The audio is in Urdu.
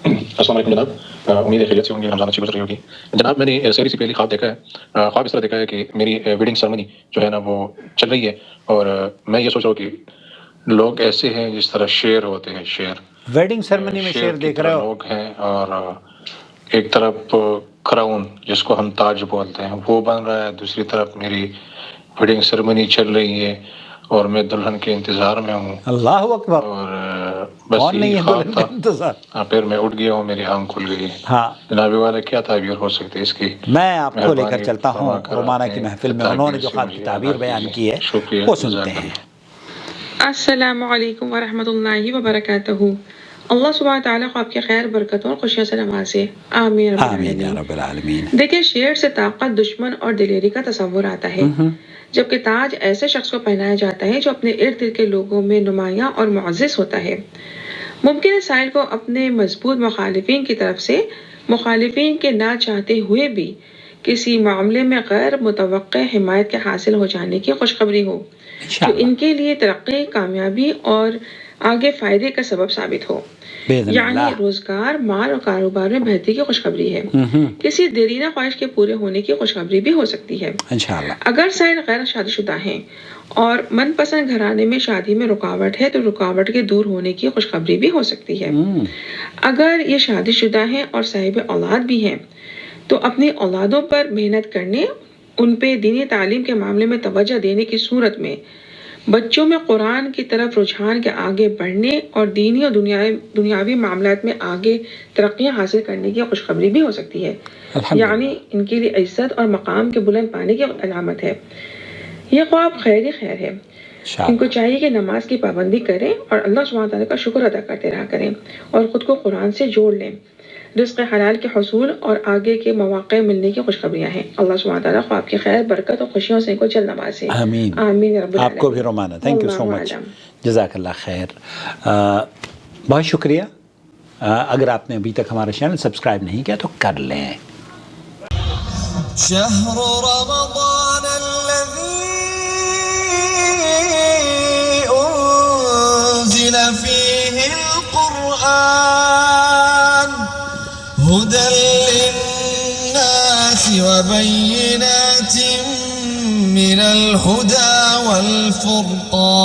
السلام علیکم جناب، امید ہے خیریت سے ہوں گے، رمضان اچھی گزر رہی ہوگی جناب۔ میں نے سحری سے پہلے خواب دیکھا ہے، خواب اس طرح دیکھا ہے کہ میری ویڈنگ سرمنی جو ہے نا وہ چل رہی ہے، اور میں یہ سوچ رہا ہوں کہ لوگ ایسے ہیں جس طرح شعر ہوتے ہیں، ویڈنگ سرمنی میں شعر شعر کی دیکھ طرح رہے ہو؟ لوگ ہیں، اور ایک طرف کراؤن جس کو ہم تاج بولتے ہیں وہ بن رہا ہے، دوسری طرف میری ویڈنگ سرمنی چل رہی ہے اور میں دلہن کے انتظار میں ہوں، اللہ اکبر، اور بس کون یہی نہیں ہے خواب دلہن کا تھا۔ انتظار؟ پھر میں اٹھ گیا ہوں، میری آنکھ کھل گئی۔ ہاں، جناب والا کیا تعبیر ہو سکتی ہے اس کی؟ میں آپ کو لے کر مہربانی چلتا فرما ہوں کر رومانہ اپنے کی محفل میں انہوں نے تعبیر جو سے خواب کی مجھے تعبیر آگاہ بیان کیجیے۔ کی ہے شکریہ، وہ سنتے جزاک ہیں۔ اللہ۔ السلام علیکم ورحمۃ اللہ وبرکاتہ۔ اللہ سبحانہ تعالیٰ کو آپ کی خیر برکتوں اور خوشیوں سے نوازے، آمین رب آمین یا العالمین۔ رب العالمین۔ دیکھیں، شعر سے طاقت، دشمن اور دلیری کا تصور آتا ہے، جبکہ تاج ایسے شخص کو پہنایا جاتا ہے جو اپنے ارد گرد کے لوگوں میں نمایاں اور معزز ہوتا ہے۔ ممکن ہے سائل کو اپنے مضبوط مخالفین کی طرف سے، مخالفین کے نہ چاہتے ہوئے بھی، کسی معاملے میں غیر متوقع حمایت کے حاصل ہو جانے کی خوشخبری ہو، جو انشاءاللہ ان کے لیے ترقی، کامیابی اور آگے فائدے کا سبب ثابت ہو، باذن یعنی اللہ۔ روزگار، مال اور کاروبار میں بہتری کی خوشخبری ہے۔ کسی دیرینہ خواہش کے پورے ہونے کی خوشخبری بھی ہو سکتی ہے۔ انشاءاللہ۔ اگر سائل غیر شادی شدہ ہیں اور من پسند گھرانے میں شادی میں رکاوٹ ہے تو رکاوٹ کے دور ہونے کی خوشخبری بھی ہو سکتی ہے۔ اگر یہ شادی شدہ ہیں اور صاحب اولاد بھی ہیں تو اپنی اولادوں پر محنت کرنے، ان پہ دینی تعلیم کے معاملے میں توجہ دینے کی صورت میں بچوں میں قرآن کی طرف رجحان کے آگے بڑھنے اور دینی اور دنیاوی معاملات میں آگے ترقیاں حاصل کرنے کی خوشخبری بھی ہو سکتی ہے، یعنی ان کے لیے عزت اور مقام کے بلند پانے کی علامت ہے۔ یہ خواب خیر ہی خیر ہے۔ ان کو چاہیے کہ نماز کی پابندی کریں اور اللہ سبحانہ تعالیٰ کا شکر ادا کرتے رہا کریں اور خود کو قرآن سے جوڑ لیں۔ رزق حلال کے حصول اور آگے کے مواقع ملنے کی خوشخبریاں ہیں۔ اللہ سبحانہ تعالیٰ خواب کی خیر، برکت اور خوشیوں سے ان کو جلد نوازے، آمین آمین رب العالمین۔ آپ کو بھی رومانہ، تھینک یو سو مچ، جزاک اللہ خیر۔ بہت شکریہ۔ اگر آپ نے ابھی تک ہمارا چینل سبسکرائب نہیں کیا تو کر لیں۔ شهر رمضان الذي أنزل فيه القرآن هدى للناس وبينات من الهدى والفرقان